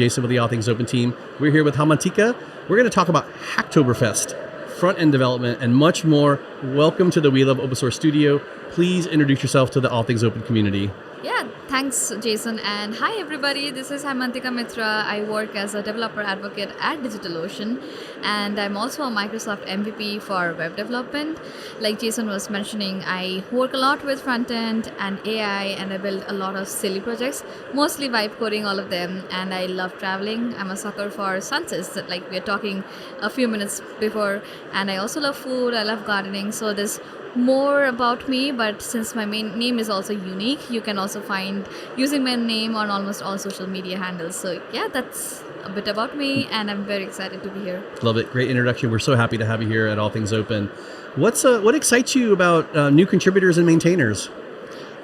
Jason with the All Things Open team. We're here with Hamantika. We're going to talk about Hacktoberfest, front-end development, and much more. Welcome to the We Love Open Source Studio. Please introduce yourself to the All Things Open community. Yeah, thanks, Jason. And hi, everybody. This is Hamantika Mitra. I work as a developer advocate at DigitalOcean, and I'm also a Microsoft MVP for web development. Like Jason was mentioning, I work a lot with front-end and AI, and I build a lot of silly projects, mostly vibe coding, all of them. And I love traveling. I'm a sucker for sunsets, like we were talking a few minutes before. And I also love food. I love gardening. So there's more about me, but since my main name is also unique, you can also find using my name on almost all social media handles. So yeah, that's a bit about me, and I'm very excited to be here. Love it. Great introduction. We're so happy to have you here at All Things Open. What excites you about new contributors and maintainers?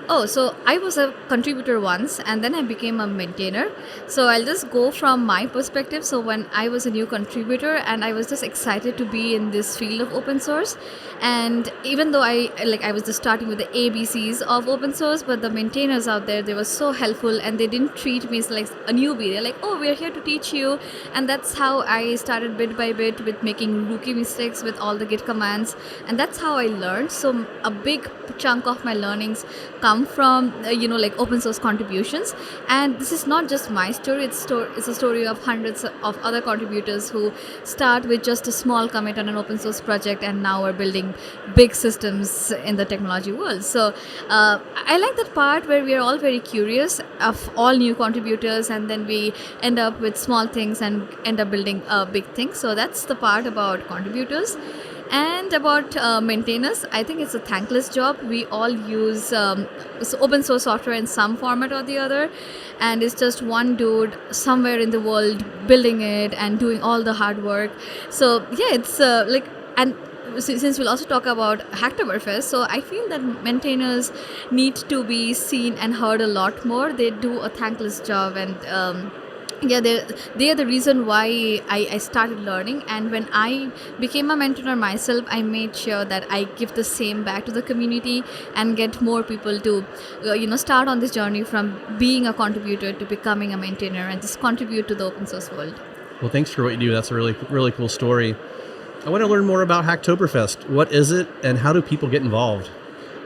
Oh, so I was a contributor once and then I became a maintainer. So I'll just go from my perspective. So when I was a new contributor and I was just excited to be in this field of open source, and even though I was just starting with the ABCs of open source, but the maintainers out there, they were so helpful and they didn't treat me as like a newbie. They're like, oh, we're here to teach you. And that's how I started bit by bit with making rookie mistakes with all the Git commands. And that's how I learned. So a big chunk of my learnings come from like open source contributions, and this is not just my story. It's a story of hundreds of other contributors who start with just a small commit on an open source project and now are building big systems in the technology world. So I like that part where we are all very curious of all new contributors, and then we end up with small things and end up building big things. So that's the part about contributors. And about maintainers, I think it's a thankless job. We all use open source software in some format or the other, and it's just one dude somewhere in the world building it and doing all the hard work. So yeah, it's since we'll also talk about Hacktoberfest, so I feel that maintainers need to be seen and heard a lot more. They do a thankless job, and they are the reason why I started learning. And when I became a mentor myself, I made sure that I give the same back to the community and get more people to start on this journey from being a contributor to becoming a maintainer and just contribute to the open source world. Well, thanks for what you do. That's a really, really cool story. I want to learn more about Hacktoberfest. What is it, and how do people get involved?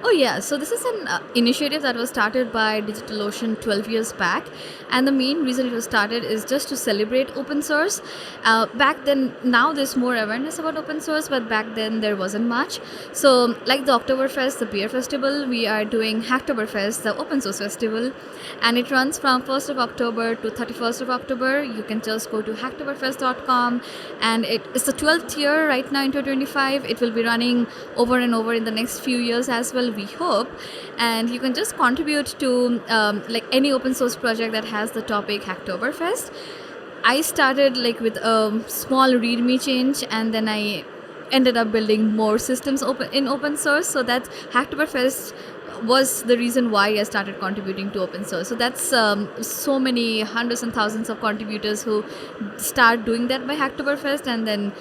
Oh yeah, so this is an initiative that was started by DigitalOcean 12 years back, and the main reason it was started is just to celebrate open source. Back then, now there's more awareness about open source, but back then there wasn't much. So like the Oktoberfest, the beer festival, we are doing Hacktoberfest, the open source festival, and it runs from 1st of October to 31st of October. You can just go to hacktoberfest.com, and it's the 12th year right now in 2025. It will be running over and over in the next few years as well, we hope. And you can just contribute to like any open source project that has the topic Hacktoberfest. I started like with a small readme change, and then I ended up building more systems in open source. So that Hacktoberfest was the reason why I started contributing to open source. So that's so many hundreds and thousands of contributors who start doing that by Hacktoberfest, and then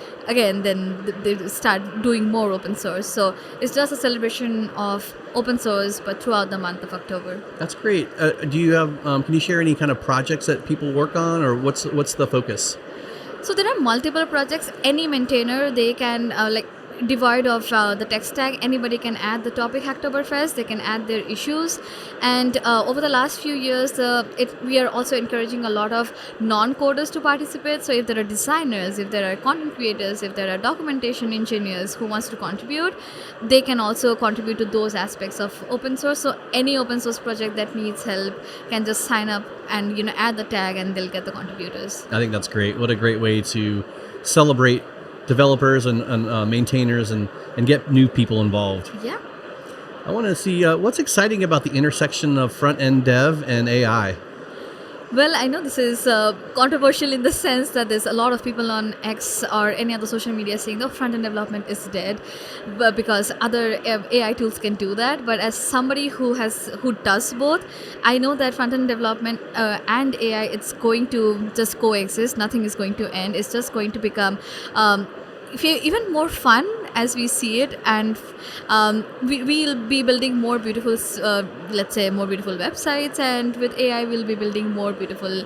they start doing more open source. So it's just a celebration of open source, but throughout the month of October. That's great. Do you have? Can you share any kind of projects that people work on, or what's the focus? So there are multiple projects. Any maintainer, they can devoid of the tech stack, anybody can add the topic Hacktoberfest. They can add their issues, and over the last few years we are also encouraging a lot of non-coders to participate. So if there are designers, if there are content creators, if there are documentation engineers who wants to contribute, they can also contribute to those aspects of open source. So any open source project that needs help can just sign up and add the tag, and they'll get the contributors. I think that's great. What a great way to celebrate developers and maintainers and get new people involved. Yeah. I want to see what's exciting about the intersection of front-end dev and AI. Well, I know this is controversial in the sense that there's a lot of people on X or any other social media saying the front-end development is dead, but because other AI tools can do that. But as somebody who does both, I know that front-end development and AI, it's going to just coexist. Nothing is going to end. It's just going to become even more fun as we see it, and we'll be building more beautiful, let's say more beautiful websites, and with AI we'll be building more beautiful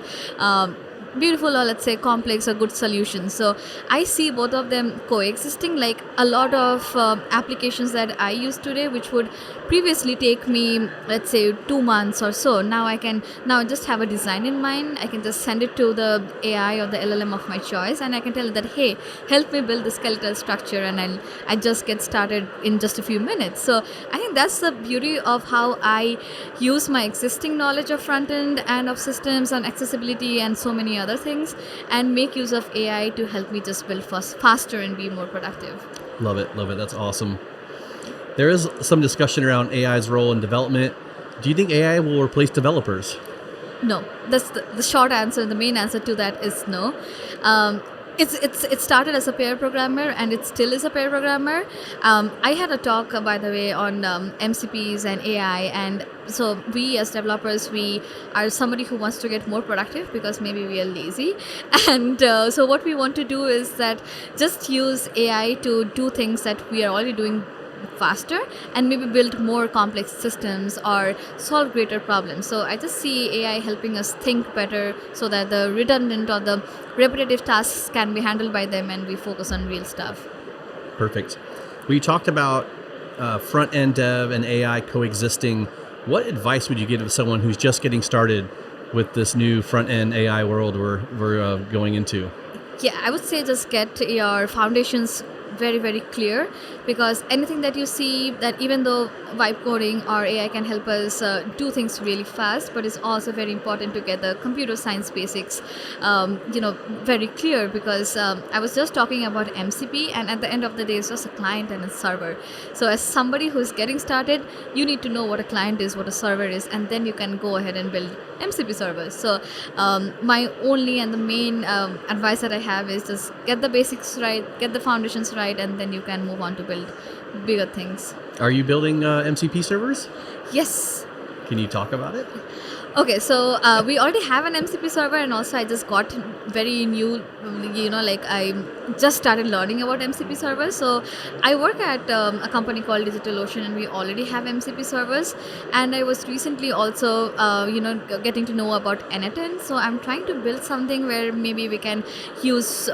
beautiful or let's say complex or good solutions. So I see both of them coexisting. Like a lot of applications that I use today, which would previously take me let's say 2 months or so, now I can now just have a design in mind. I can just send it to the AI or the LLM of my choice, and I can tell it that, hey, help me build the skeletal structure, and I just get started in just a few minutes. So I think that's the beauty of how I use my existing knowledge of front end and of systems and accessibility and so many other things, and make use of AI to help me just build faster and be more productive. Love it. Love it. That's awesome. There is some discussion around AI's role in development. Do you think AI will replace developers? No, that's the short answer. The main answer to that is no. It started as a pair programmer, and it still is a pair programmer. I had a talk, by the way, on MCPs and AI, and so we as developers, we are somebody who wants to get more productive because maybe we are lazy, and so what we want to do is that just use AI to do things that we are already doing faster, and maybe build more complex systems or solve greater problems. So I just see AI helping us think better so that the redundant or the repetitive tasks can be handled by them and we focus on real stuff. Perfect. We talked about front-end dev and AI coexisting. What advice would you give to someone who's just getting started with this new front-end AI world we're going into? Yeah, I would say just get your foundations very, very clear, because anything that you see, that even though vibe coding or AI can help us do things really fast, but it's also very important to get the computer science basics very clear, because I was just talking about MCP, and at the end of the day it's just a client and a server. So as somebody who's getting started, you need to know what a client is, what a server is, and then you can go ahead and build MCP servers. So my only and the main advice that I have is just get the basics right, get the foundations right, and then you can move on to build bigger things. Are you building MCP servers? Yes. Can you talk about it? Okay, so we already have an MCP server, and also I just got very new, I just started learning about MCP servers. So I work at a company called DigitalOcean, and we already have MCP servers. And I was recently also, getting to know about N8N. So I'm trying to build something where maybe we can use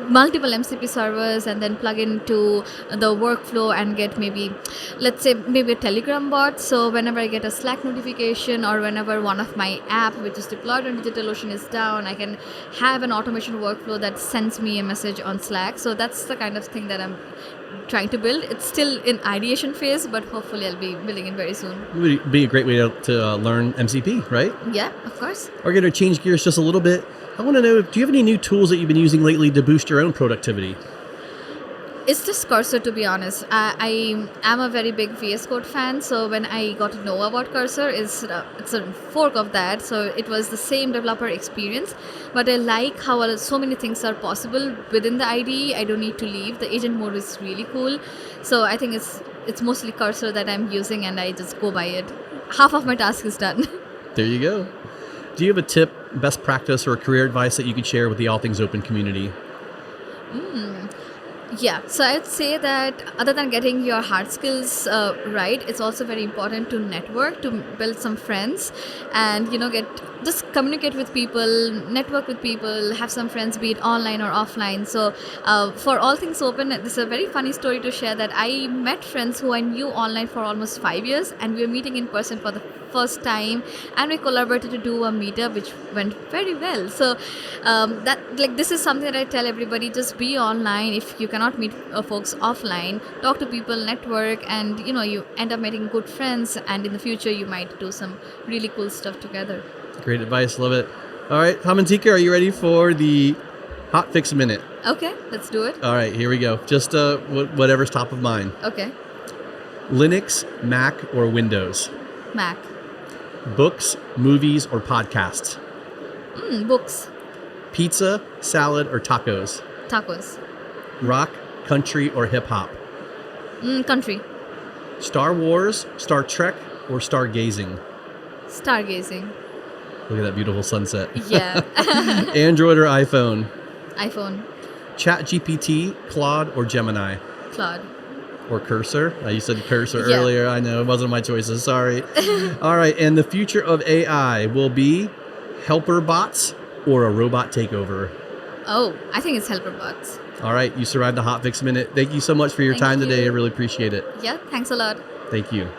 multiple MCP servers and then plug into the workflow and get maybe, let's say, maybe a Telegram bot. So whenever I get a Slack notification, or whenever one of my app which is deployed on DigitalOcean is down, I can have an automation workflow that sends me a message on Slack. So that's the kind of thing that I'm trying to build. It's still in ideation phase, but hopefully I'll be building it very soon. It would be a great way to learn MCP, right? Yeah, of course. We're going to change gears just a little bit. I want to know, do you have any new tools that you've been using lately to boost your own productivity? It's just Cursor, to be honest. I am a very big VS Code fan, so when I got to know about Cursor, it's a fork of that. So it was the same developer experience, but I like how so many things are possible within the IDE. I don't need to leave. The agent mode is really cool. So I think it's mostly Cursor that I'm using, and I just go by it. Half of my task is done. There you go. Do you have a tip, best practice, or career advice that you could share with the All Things Open community? Yeah, so I'd say that other than getting your hard skills right, it's also very important to network, to build some friends, and just communicate with people, network with people, have some friends, be it online or offline. So for All Things Open, this is a very funny story to share, that I met friends who I knew online for almost 5 years, and we were meeting in person for the first time, and we collaborated to do a meetup which went very well. So this is something that I tell everybody: just be online. If you cannot meet folks offline, talk to people, network, and you end up making good friends, and in the future you might do some really cool stuff together. Great advice. Love it. All right, Hamantika, are you ready for the Hot Fix Minute? Okay, let's do it. All right, here we go. Just whatever's top of mind. Okay. Linux, Mac, or Windows? Mac. Books, movies, or podcasts? Books. Pizza, salad, or tacos? Tacos. Rock, country, or hip hop? Country. Star Wars, Star Trek, or stargazing? Stargazing. Look at that beautiful sunset. Yeah. Android or iPhone? iPhone. ChatGPT, Claude, or Gemini? Claude. Or Cursor? You said Cursor Yeah. earlier. I know it wasn't my choices. Sorry. All right. And the future of AI will be helper bots, or a robot takeover? Oh, I think it's helper bots. All right, you survived the hot fix minute. Thank you so much for your Thank time today. I you. really appreciate it. Yeah, thanks a lot. Thank you.